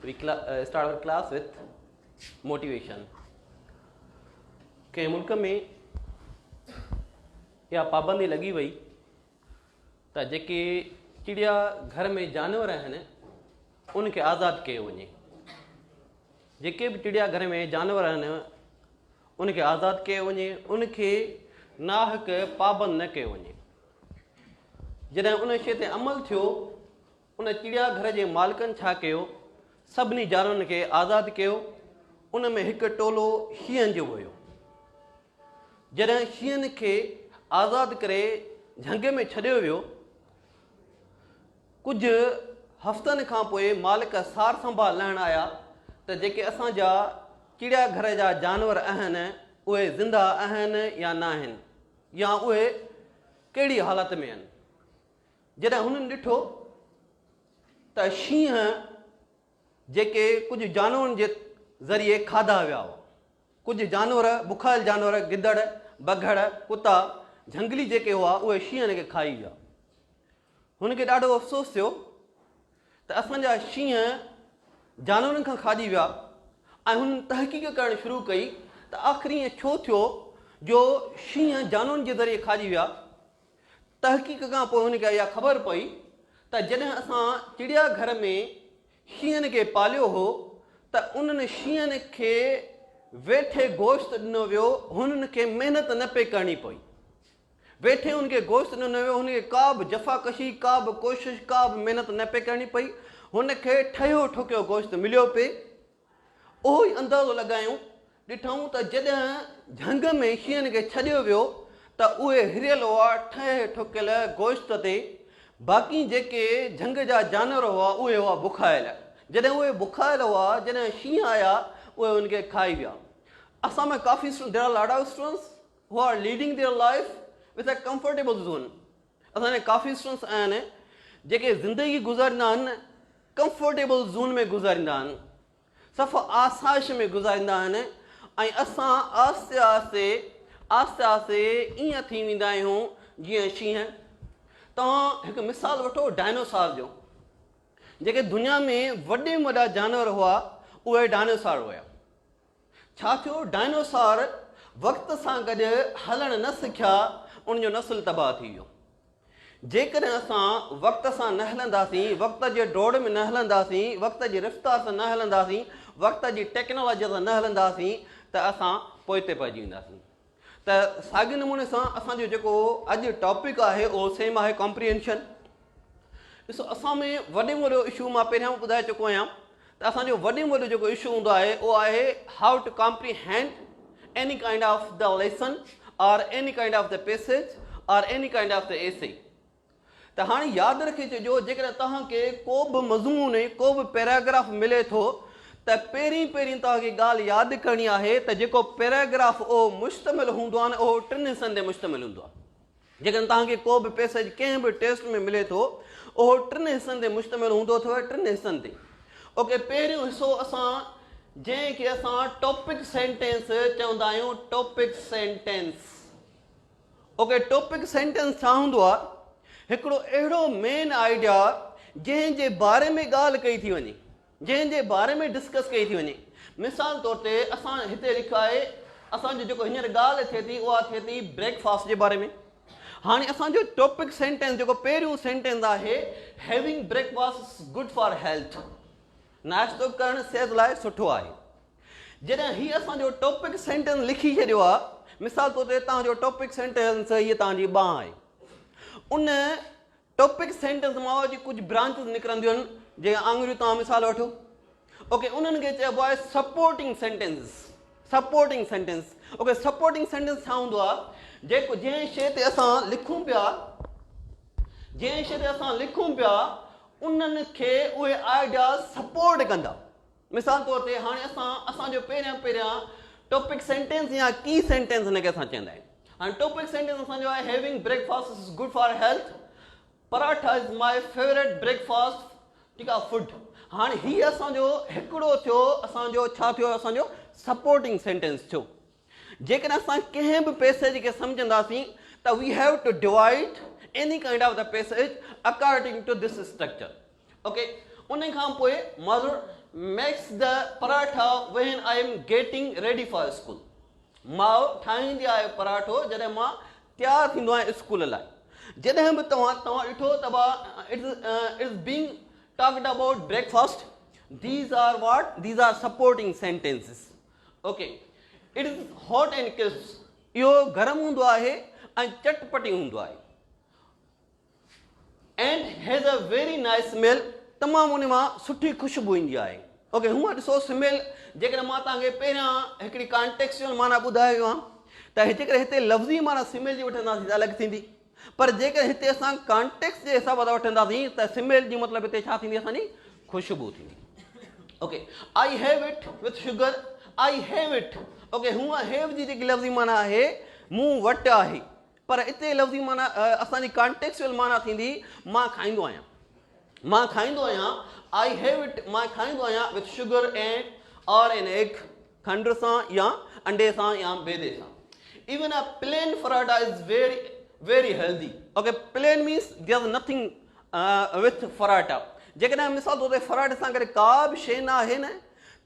We start our class with motivation. कंहिं मुल्क में इहा पाबंदी लॻी वई त जेके चिड़िया घर में जानवर आहिनि उनखे आज़ादु कयो वञे. जेके बि चिड़िया घर में जानवर आहिनि उनखे आज़ादु कयो वञे, उनखे नाहक पाबंद न कयो वञे. जॾहिं उन शइ ते अमल थियो, उन चिड़िया घर जे मालिकनि छा कयो, सभिनी जानवरनि खे आज़ादु कयो. उन में हिकु टोलो शींहनि जो हुयो. जॾहिं शींहनि खे आज़ादु करे झंग में छॾियो वियो, कुझु हफ़्तनि खां पोइ मालिक सार संभाल लहण आया त जेके असांजा चिड़िया घर जा जानवर आहिनि उहे ज़िंदा आहिनि या न आहिनि, या उहे कहिड़ी हालति में आहिनि. जॾहिं हुननि ॾिठो त शींहं जेके कुझु जानवरनि जे ज़रिए खाधा विया हुआ, कुझु जानवर बुखायल जानवर गिदड़ बघड़ कुता झंगली जेके हुआ उहे शींहनि खे खाई विया. हुनखे ॾाढो अफ़सोस थियो त असांजा शींहं जानवरनि खां खाइजी विया. ऐं हुननि तहक़ीक़ करणु शुरू कई त आख़िर ईअं छो थियो जो शींहं जानवरनि जे ज़रिए खाइजी विया. तहक़ीक़ खां पोइ हुनखे इहा ख़बर पई त जॾहिं असां चिड़िया घर में शींहनि खे पालियो हो त उन्हनि शींहनि खे वेठे गोश्त ॾिनो वियो, हुननि खे महिनत न पे करणी पई. वेठे हुनखे गोश्त ॾिनो वियो, हुनखे का बि जफ़ाकशी, का बि कोशिशि, का बि महिनत न पे करणी पई. हुनखे ठहियो ठुकियो गोश्त मिलियो पिए. उहो ई अंदाज़ो लॻायूं, ॾिठूं त जॾहिं झंग में शींहनि खे छॾियो वियो त उहे हिरियल हुआ ठहे ठुकियल गोश्त ते. बाक़ी जेके झंग जा जानवर हुआ उहे हुआ बुखायल. जॾहिं उहे बुखायल हुआ, जॾहिं शींहं आया उहे उनखे खाई विया. असां में काफ़ी there are lot of students who are leading their life with a comfortable zone. असांजे काफ़ी स्टूडेंट्स आहिनि जेके ज़िंदगी गुज़ारींदा आहिनि कंफर्टेबल ज़ोन में गुज़ारींदा आहिनि, सफ़ा आसाइश में गुज़ारींदा आहिनि. ऐं असां आहिस्ते आहिस्ते आहिस्ते ईअं थी वेंदा आहियूं जीअं शींहं. तव्हां हिकु मिसाल वठो डायनासॉर जो. जेके दुनिया में वॾे में वॾा जानवर हुआ उहे डायनासॉर हुआ. छा थियो, डायनासॉर वक़्त सां गॾु हलणु न सिखिया, उनजो नस्ल तबाह थी वियो. जेकॾहिं असां वक़्त सां न हलंदासीं, वक़्त जे दौड़ में न हलंदासीं, वक़्त जी रफ़्तार सां न हलंदासीं, वक़्त जी टेक्नोलॉजीअ सां न हलंदासीं त असां पोइते पइजी वेंदासीं. त साॻिए नमूने सां असांजो जेको अॼु टॉपिक आहे उहो सेम आहे कॉम्प्रिहेंशन. ॾिसो, असां में वॾे में वॾो इशू मां पहिरियां ॿुधाए चुको आहियां त असांजो वॾे में वॾो जेको इशू हूंदो आहे उहो आहे how to comprehend any kind of the lesson और any kind of the passage और any kind of the essay. त हाणे यादि रखे छॾियो, जेकॾहिं तव्हांखे को बि मज़मून, को बि पैराग्राफ मिले थो त पहिरीं तव्हांखे ॻाल्हि यादि करणी आहे त जेको पैराग्राफ उहो मुश्तमिल हूंदो आहे न उहो 3 हिसनि ते मुश्तमिल हूंदो आहे. जेकॾहिं तव्हांखे को बि पैसेज कंहिं बि टेस्ट में मिले थो उहो 3 हिसनि ते मुश्तमिल हूंदो अथव, 3 हिसनि ते. ओके, पहिरियों हिसो असां जंहिंखे असां टॉपिक सेंटेंस चवंदा आहियूं. Topic sentence. Okay, topic sentence छा हूंदो आहे? हिकिड़ो अहिड़ो मेन आइडिया जंहिंजे बारे में ॻाल्हि कई थी वञे, जंहिंजे बारे में डिस्कस कई थी वञे. मिसाल तौर ते असां हिते लिखियो आहे, असांजो जेको हींअर ॻाल्हि थिए थी उहा थिए थी ब्रेकफास्ट जे बारे में. हाणे असांजो टॉपिक सेंटेंस जेको पहिरियों सेंटेंस आहे, having breakfast is good for health. नाश्तो करणु सिहत लाइ सुठो आहे. जॾहिं हीअ असांजो टॉपिक सेंटेंस लिखी छॾियो आहे, मिसाल तौर ते तव्हांजो टॉपिक सेंटेंस हीअ तव्हांजी ॿांह आहे. उन टॉपिक सेंटेंस मां जी कुझु ब्रांचिस निकिरंदियूं आहिनि. जीअं आङुरियूं तव्हां मिसाल वठो. ओके, उन्हनि खे चइबो आहे supporting sentence. Supporting sentence. Okay, supporting sentence छा हूंदो आहे? जेको जंहिं शइ ते असां लिखूं पिया उन्हनि खे उहे आइडिया सपोर्ट कंदा. मिसाल तौर ते हाणे असांजो पहिरियां टॉपिक सेंटेंस या की सेंटेंस हिनखे असां चवंदा आहियूं. हाणे टॉपिक सेंटेंस असांजो आहे having breakfast is good for health. Paratha is my favourite breakfast. ठीकु आहे, फूड. हाणे हीअ असांजो हिकिड़ो थियो, असांजो छा थियो, असांजो सपोर्टिंग सेंटेंस थियो. जेकॾहिं असां कंहिं बि पैसेज खे सम्झंदासीं त we have to divide any kind of the passage according to this structure. Okay, उन खां पोइ mother makes the paratha when I am getting ready for school. माउ ठाहींदी आहे पराठो जॾहिं मां तयारु थींदो आहियां स्कूल लाइ. जॾहिं बि तव्हां ॾिठो त it's being talked about breakfast. These are what? These are supporting sentences. Okay. It is hot and crisp. इहो गरम हूंदो आहे ऐं चटपटी हूंदो आहे. And has a very nice smell. तमामु उन मां सुठी ख़ुशबू ईंदी आहे. ओके, हूअं ॾिसो स्मेल जेकॾहिं मां तव्हांखे पहिरियां हिकिड़ी कॉन्टेक्चुअल माना ॿुधायो आहे त जेकॾहिं हिते लफ़्ज़ी माना स्मेल जी वठंदासीं त अलॻि थींदी. पर जेकॾहिं हिते असां कॉन्टेक्स्ट जे हिसाब सां वठंदासीं त स्मेल जी मतिलबु हिते छा थींदी असांजी ख़ुशबू थींदी. Okay, I have it with sugar. I have it. Okay, हूअं हैव जी जेकी लफ़्ज़ी माना आहे मूं वटि आहे, पर हिते लफ़्ज़ी माना असांजी कॉन्टेक्चुअल माना थींदी मां खाईंदो आहियां. मां खाईंदो आहियां. आई हैव इट, मां खाईंदो आहियां विथ शुगर एंड और एन एग, खंड सां या अंडे सां या बेदे सां. Even a plain paratha is very very healthy. Okay, plain means there is nothing with paratha. जेकॾहिं मिसाल तौर ते पराठे सां गॾु का बि शइ न आहे न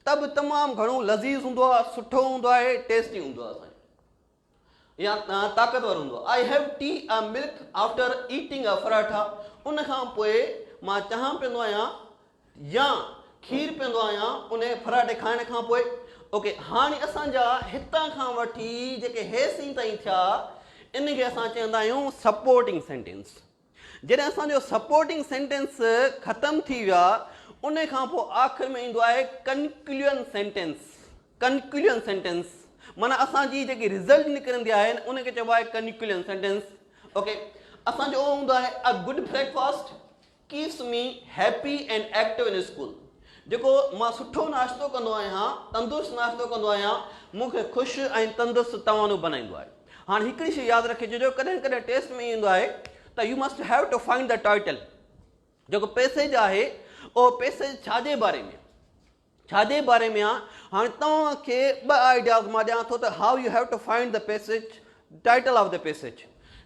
त बि तमामु घणो लज़ीज़ हूंदो आहे, सुठो हूंदो आहे, टेस्टी हूंदो आहे असांजो या ताक़तवर हूंदो आहे. I have T a milk after eating a paratha. उन खां पोइ मां चांहि पीअंदो आहियां या खीरु पीअंदो आहियां उन पराठे खाइण खां पोइ. ओके, हाणे असांजा हितां खां वठी जेके हेसीं ताईं थिया इन खे असां चवंदा आहियूं सपोर्टिंग सेंटेंस. जॾहिं असांजो सपोर्टिंग सेंटेंस ख़तमु थी विया उन खां पोइ आख़िर में ईंदो आहे कंक्लूजन सेंटेंस. कंक्लूजन सेंटेंस माना असांजी जेकी रिज़ल्ट निकिरंदी आहे उनखे चइबो आहे कंक्लूजन सेंटेंस. ओके, असांजो उहो हूंदो आहे a good breakfast keeps me happy and active in school. जेको मां सुठो नाश्तो कंदो आहियां, तंदुरुस्त नाश्तो कंदो आहियां, मूंखे ख़ुशि ऐं तंदुरुस्त तवानो बनाईंदो आहे. हाणे हिकिड़ी शइ यादि रखिजो, जो कॾहिं कॾहिं टेस्ट में ईंदो आहे त you must have to find the title. जेको पैसेज आहे उहो पैसेज छाजे बारे में आहे. हाणे तव्हांखे ॿ आइडियाज़ मां ॾियां थो त how you have to find the passage, title of the passage.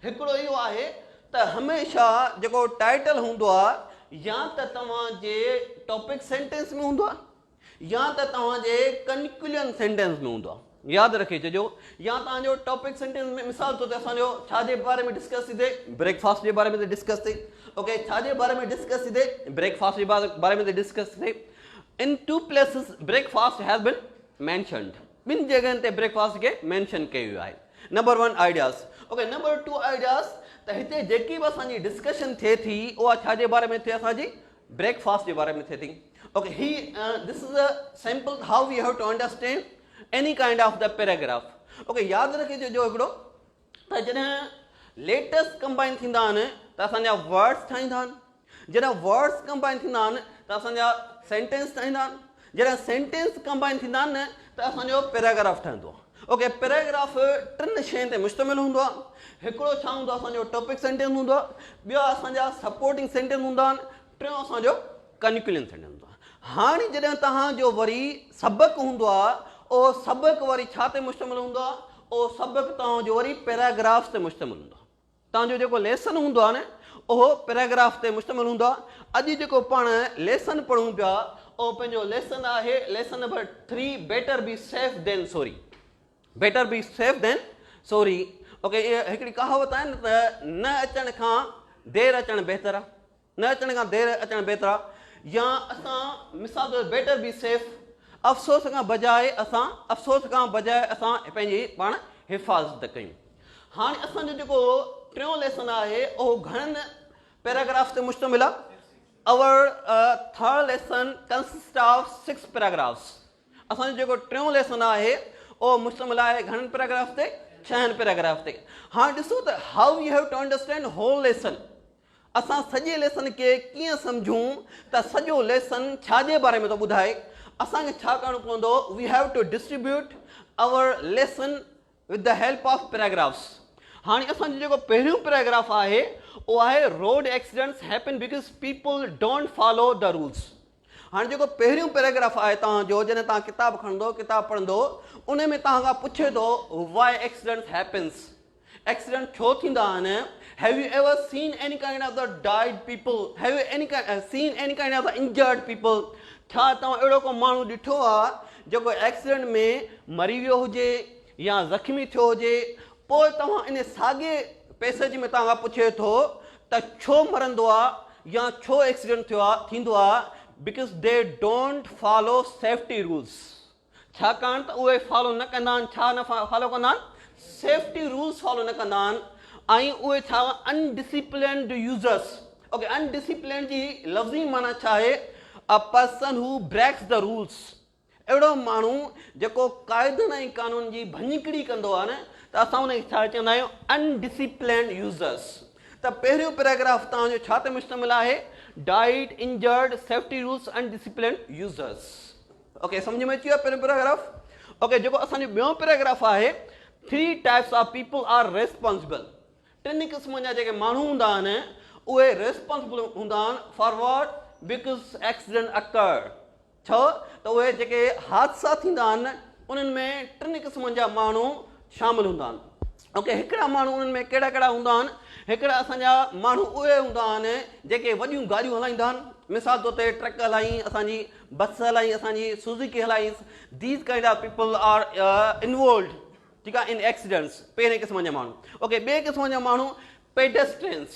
हिकिड़ो इहो आहे त हमेशह जेको टाइटल हूंदो आहे या त तव्हांजे टॉपिक सेंटेंस में हूंदो आहे या त तव्हांजे कंक्लूजन सेंटेंस में हूंदो आहे. यादि रखी छॾियो, या तव्हांजो टॉपिक सेंटेंस में मिसाल तौर ते असांजो छाजे बारे में डिस्कस थी थिए, ब्रेकफास्ट जे बारे में डिस्कस थिए. ओके, छाजे बारे में डिस्कस थी थिए, ब्रेकफास्ट जे बारे में डिस्कस थी थिए. In two places breakfast has been mentioned. ॿिनि जॻहियुनि ते ब्रेकफास्ट खे मेंशन कयो वियो आहे. Number 1 ideas. Okay, number 2 ideas त हिते जेकी बि असांजी डिस्कशन थिए थी उहा छाजे बारे में थिए, असांजी ब्रेकफास्ट जे बारे में थिए थी. Okay, this is a sample how we have to understand any kind of the paragraph. Okay, यादि रखिजो जो हिकिड़ो त जॾहिं लेटर्स कंबाइन थींदा आहिनि त असांजा वर्ड्स ठाहींदा आहिनि. जॾहिं वर्ड्स कंबाइन थींदा आहिनि त असांजा सेंटेंस ठाहींदा आहिनि. जॾहिं सेंटेंस कंबाइन थींदा आहिनि त असांजो पैराग्राफ ठहंदो आहे. ओके, पैराग्राफ 3 शयुनि ते मुश्तमिल हूंदो आहे. हिकिड़ो छा हूंदो आहे, असांजो टॉपिक सेंटेंस हूंदो आहे. ॿियो असांजा सपोर्टिंग सेंटेंस हूंदा आहिनि. टियों असांजो कंक्लूजन सेंटेंस हूंदो आहे. हाणे जॾहिं तव्हांजो वरी सबक़ु हूंदो आहे उहो सबक़ु वरी छा ते मुश्तमिल हूंदो आहे, उहो सबक़ु तव्हांजो वरी पैराग्राफ्स ते मुश्तमिल हूंदो आहे. तव्हांजो जेको लेसन हूंदो आहे न उहो पैराग्राफ ते मुश्तमिल हूंदो आहे. अॼु जेको पाण लेसन पढ़ूं पिया उहो पंहिंजो लेसन आहे, lesson number 3, better be safe than sorry. Better be safe than sorry. Okay, इहा हिकिड़ी कहावत आहे न त न अचण खां देरि अचणु बहितर आहे, न अचण खां देरि अचणु बहितर आहे. या असां मिसाल तौर बेटर बी सेफ, अफ़सोस खां बजाए असां पंहिंजी पाण हिफ़ाज़त कयूं. हाणे असांजो जेको टियों लेसन आहे उहो घणनि पैराग्राफ्स ते मुश्तमिल आहे. Our third lesson consist of 6 paragraphs. असांजो जेको टियों लेसन आहे उहो मुश्तमिल आहे घणनि पैराग्राफ्स ते, 6 पैराग्राफ ते. हाणे ॾिसो त how you have to understand whole lesson. असां सॼे लेसन खे कीअं सम्झूं त सॼो लेसन छाजे बारे में थो ॿुधाए. असांखे छा करणो पवंदो, we have to distribute our lesson with the help of paragraphs. हाणे असांजो जेको पहिरियों पैराग्राफ आहे उहो आहे road accidents happen because people don't follow the rules. हाणे जेको पहिरियों पैराग्राफ आहे तव्हांजो, जॾहिं तव्हां किताबु खणंदो, किताबु पढ़ंदो, उन में तव्हां खां पुछे थो वाई एक्सीडेंट्स हैपन्स. एक्सीडेंट छो थींदा आहिनि, Have you ever seen any kind of the died people? Have you seen any kind of the injured people? छा तव्हां अहिड़ो को माण्हू ॾिठो आहे जेको एक्सीडेंट में मरी वियो हुजे या ज़ख़्मी थियो हुजे, पोइ तव्हां इन साॻे पैसेज में तव्हां पुछे थो त छो मरंदो आहे या छो एक्सीडेंट थींदो आहे? Because they don't follow safety rules. छाकाणि त उहे फॉलो न कंदा आहिनि. छा न फॉलो कंदा आहिनि? सेफ्टी रूल्स फॉलो न कंदा आहिनि. ऐं उहे छा अनडिसिप्लिन्ड यूज़र्स. ओके, अनडिसिप्लिन जी लफ़्ज़ी माना छा आहे? A person who breaks the rules. अहिड़ो माण्हू जेको क़ाइदनि ऐं क़ानून जी भञकिड़ी कंदो आहे न, त असां उनखे छा चवंदा आहियूं? Undisciplined users. त पहिरियों पैराग्राफ तव्हांजो छा ते मुश्तमिल आहे? Died, injured, safety rules, undisciplined users. Okay, सम्झ में अची वियो पहिरियों पैराग्राफ? ओके, जेको असांजो ॿियों पैराग्राफ आहे, 3 types of people are responsible. 3 क़िस्मनि जा जेके माण्हू हूंदा आहिनि उहे रेस्पॉन्सिबल हूंदा आहिनि. For what? बिकॉज़ एक्सीडेंट अकर. छो त उहे जेके हादसा थींदा आहिनि उन्हनि में 3 क़िस्मनि जा माण्हू शामिल हूंदा आहिनि. ओके, हिकिड़ा माण्हू उन्हनि में कहिड़ा कहिड़ा हूंदा आहिनि? हिकिड़ा असांजा माण्हू उहे हूंदा आहिनि जेके वॾियूं गाॾियूं हलाईंदा आहिनि. मिसाल तौर ते ट्रक हलाई, असांजी बस हलाई, असांजी सुज़ुकी हलाई. These kind of people are involved, ठीकु आहे, इन एक्सीडेंट्स. पहिरें क़िस्म जा माण्हू. ओके, ॿिए क़िस्म जा माण्हू पेडेस्ट्रियंस.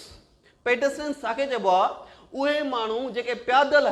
पेडेस्ट्रियंस छाखे चइबो आहे? उहे माण्हू जेके पैदल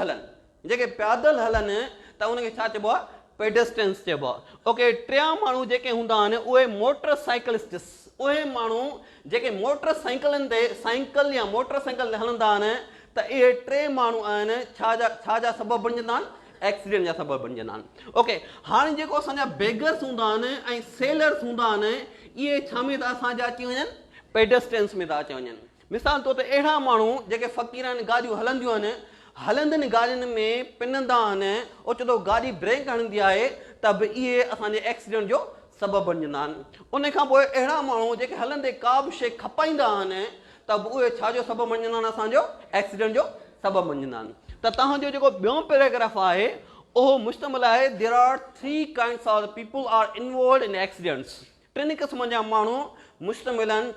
हलनि, त उनखे छा चइबो आहे? पेडेस्ट्रियंस चइबो आहे. ओके, 3 माण्हू जेके हूंदा आहिनि उहे मोटर साइकिलिस्टिस. उहे माण्हू जेके मोटर साइकिलनि ते साइकिल या मोटर साइकिल ते हलंदा आहिनि, त इहे 3 माण्हू आहिनि छा जा सबबु बणिजंदा आहिनि? एक्सीडेंट जा सबबु बणिजंदा आहिनि. ओके, हाणे जेको असांजा बेगर्स हूंदा आहिनि ऐं सेलर्स हूंदा आहिनि, इहे छा में था असांजा अची वञनि? पेडेस्ट्रियंस में था अची वञनि. मिसाल तौर ते अहिड़ा माण्हू जेके फ़क़ीर आहिनि, गाॾियूं हलंदियूं आहिनि, हलंदड़ गाॾियुनि में पिनंदा आहिनि, ओचितो गाॾी ब्रेक हणंदी आहे, त बि इहे असांजे एक्सीडेंट जो सबबु बणिजंदा आहिनि. उन खां पोइ अहिड़ा माण्हू जेके हलंदे का बि शइ खपाईंदा आहिनि, त बि उहे छाजो सबबु बणिजंदा आहिनि? असांजो एक्सीडेंट जो सबबु बणिजंदा आहिनि. त तव्हांजो जेको ॿियों पैराग्राफ आहे उहो मुश्तमिल आहे, there are 3 kinds of people are involved in accidents. 3 क़िस्म जा माण्हू मुश्तमिल आहिनि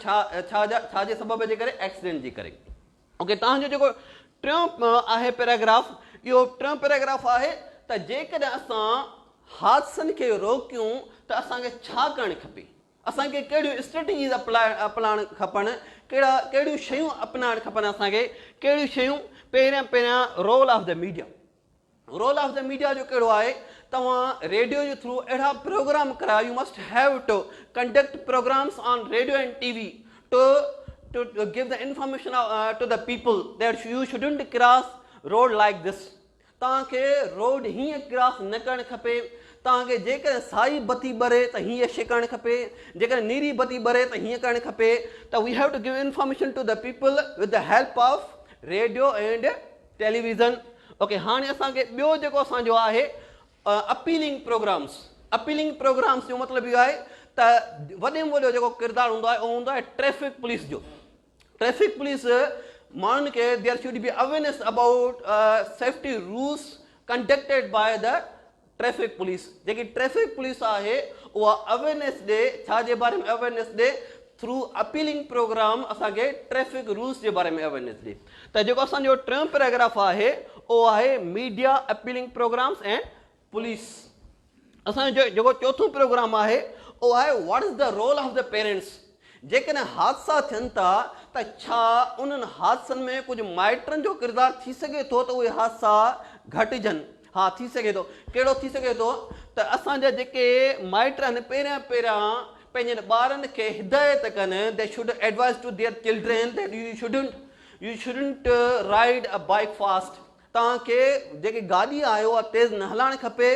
छाजे सबब जे करे? एक्सीडेंट जे करे. ओके, तव्हांजो जेको टियों आहे पैराग्राफ, इहो टियों पैराग्राफ आहे त जेकॾहिं असां हादसनि खे रोकियूं त असांखे छा करणु खपे, असांखे कहिड़ियूं स्ट्रेटजीस अपनाइणु खपनि, कहिड़ियूं शयूं अपनाइणु खपनि असांखे, कहिड़ियूं शयूं? पहिरियां role of the media. Role of the media जो कहिड़ो आहे? तव्हां रेडियो जे थ्रू अहिड़ा प्रोग्राम करायो. You must have to conduct programmes on radio and TV to give the information to the people that you shouldn't cross road like this. तव्हांखे road हीअं cross न करणु खपे. तव्हांखे जेकॾहिं साई बती ॿरे त हीअं शइ करणु खपे, जेकॾहिं नीरी बती ॿरे त हीअं करणु खपे. त we have to give information to the people with the help of radio and television. Okay, हाणे असांखे ॿियो जेको असांजो आहे अपीलिंग प्रोग्राम्स. अपीलिंग प्रोग्राम्स जो मतिलबु इहो आहे त वॾे में वॾो जेको किरदारु हूंदो आहे उहो हूंदो आहे ट्रैफिक पुलिस जो. ट्रैफिक पुलिस माण्हुनि खे there should be awareness about safety rules conducted by the traffic police. जेकी ट्रैफिक पुलिस आहे उहा अवेयरनेस ॾे. छाजे बारे में अवेयरनेस ॾे? थ्रू अपीलिंग प्रोग्राम असांखे ट्रैफिक रूल्स जे बारे में अवेयरनेस ॾे. त जेको असांजो टियों पैराग्राफ आहे उहो आहे मीडिया, अपीलिंग प्रोग्राम्स ऐं पुलिस. असांजो जेको चोथों प्रोग्राम आहे उहो आहे what is the role of the parents. जेकॾहिं हादसा थियनि था त छा उन्हनि हादसनि में कुझु माइटनि जो किरदारु थी सघे थो त उहे हादसा घटिजनि? हा, थी सघे थो. कहिड़ो थी सघे थो? त असांजा जेके माइट आहिनि पहिरियां पंहिंजे ॿारनि खे हिदायत कनि. They should advice to their children that U shouldn't ride a bike fast. तव्हांखे जेकी गाॾी आहे उहा तेज़ न हलाइणु खपे.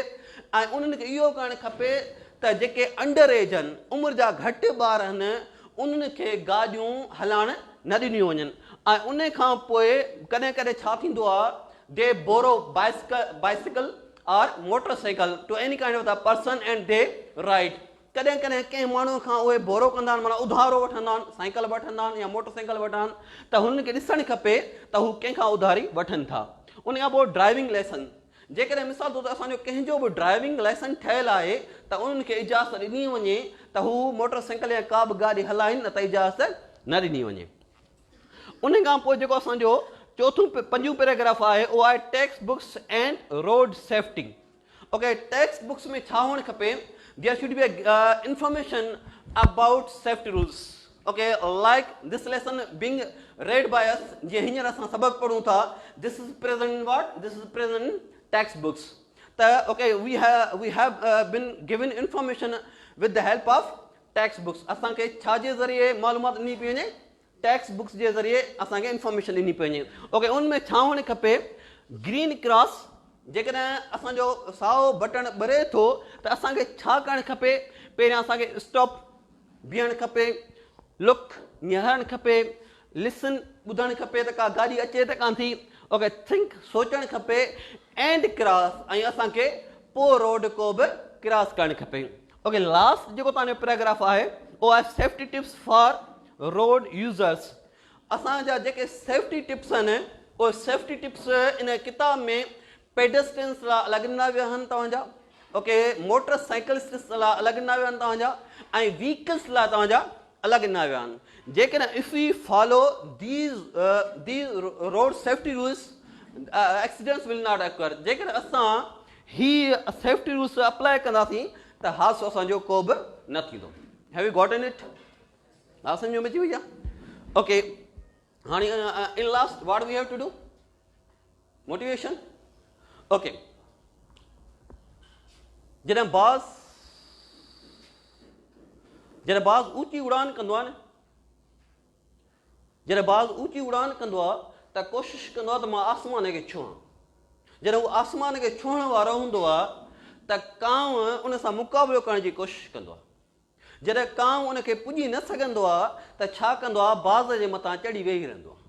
ऐं उन्हनि खे इहो करणु खपे त जेके अंडर एज आहिनि, उमिरि जा घटि ॿार आहिनि, उन्हनि खे गाॾियूं हलाइणु न ॾिनियूं वञनि. ऐं उन खां पोइ कॾहिं कॾहिं छा थींदो आहे? दे बोरो बाइसिकल और motor cycle to any kind of the person and they ride. कॾहिं कॾहिं कंहिं माण्हू खां उहे बोरो कंदा आहिनि, माना उधारो वठंदा आहिनि, साइकिल वठंदा आहिनि या मोटर साइकिल वठंदा आहिनि. त हुननि खे ॾिसणु खपे त हू कंहिंखां उधारी वठनि था. उन खां पोइ ड्राइविंग लाइसेंस. जेकॾहिं मिसाल तौर ते असांजो कंहिंजो बि ड्राइविंग लाइसेंस ठहियलु आहे त उन्हनि खे इजाज़त ॾिनी वञे त हू मोटर साइकिल या का बि गाॾी हलाइनि, न त इजाज़त न ॾिनी वञे. उन खां पोइ जेको असांजो चोथों पंजों पैराग्राफ आहे उहो आहे text books and road safety. Okay, text books में छा हुअणु खपे? There should be information about safety rules. Okay, like this lesson being read by us, जीअं हींअर असां सबक़ पढ़ूं था, this is present what? This is present text books. त okay, we have been given information with the help of text books. असांखे छा जे ज़रिए मालूमात ॾिनी पई वञे? टेक्स्ट बुक्स जे ज़रिए असांखे इंफॉर्मेशन ॾिनी पई वञे. ओके, उन में छा हुअणु खपे? Green cross. जेकॾहिं असांजो साओ बटण ॿरे थो त असांखे छा करणु खपे? पहिरियां असांखे स्टॉप बीहणु खपे, लुक निहारणु खपे, लिसन ॿुधणु खपे त का गाॾी अचे त कान थी. ओके, थिंक सोचणु खपे, एंड क्रॉस, ऐं असांखे पोइ रोड को बि क्रॉस करणु खपे. ओके, लास्ट जेको तव्हांजो पैराग्राफ आहे उहो आहे safety tips for road users. असांजा जेके सेफ्टी टिप्स आहिनि उहे सेफ्टी टिप्स इन किताब में पेडेस्ट्रियंस लाइ अलॻि ॾिना विया आहिनि तव्हांजा. ओके, मोटर साइकिलिस्ट लाइ अलॻि ॾिना विया आहिनि तव्हांजा, ऐं व्हीकल्स लाइ तव्हांजा अलॻि ॾिना विया आहिनि. जेकॾहिं if U follow these road safety rules, accidents will not occur. जेकॾहिं असां ही सेफ्टी रूल्स अप्लाई कंदासीं त हादसो असांजो को बि न थींदो. Have you gotten it? हा, सम्झ में अची वई आहे? ओके, हाणे in last what we have to do? Motivation. Okay, जॾहिं बाज़ ऊंची उड़ान कंदो आहे न, जॾहिं बाज़ ऊंची उड़ान कंदो आहे त कोशिशि कंदो आहे त मां आसमान खे छुहां. जॾहिं उहो आसमान खे छुहण वारो हूंदो आहे त कांव उन सां मुक़ाबिलो करण जी कोशिशि कंदो आहे. जॾहिं कांव उनखे पुॼी न सघंदो आहे त छा कंदो आहे? बाज़ जे मथां चढ़ी वेही रहंदो आहे.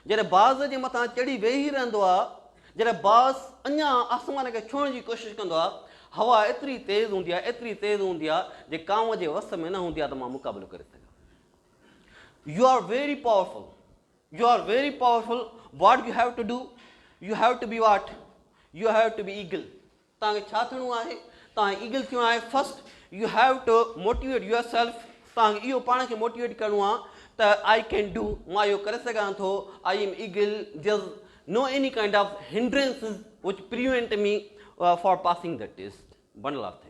जॾहिं बाज़ जे मथां चढ़ी वेही रहंदो आहे, जॾहिं बाज़ अञा आसमान खे छुहण जी कोशिशि कंदो आहे, हवा एतिरी तेज़ हूंदी आहे, एतिरी तेज़ हूंदी आहे जे कांव जे वस में न हूंदी आहे त मां मुक़ाबिलो करे सघां. You are very powerful. You are very powerful. What you have to do? You have to be what? You have to be eagle. तव्हांखे छा थियणो आहे? तव्हां ईगल थियणो आहे. First you have to motivate yourself. तव्हांखे इहो पाण खे मोटिवेट करिणो आहे त आई कैन डू, मां इहो करे सघां थो. I am eagle. There is no any kind of hindrances which prevent me for passing the test. Bundle of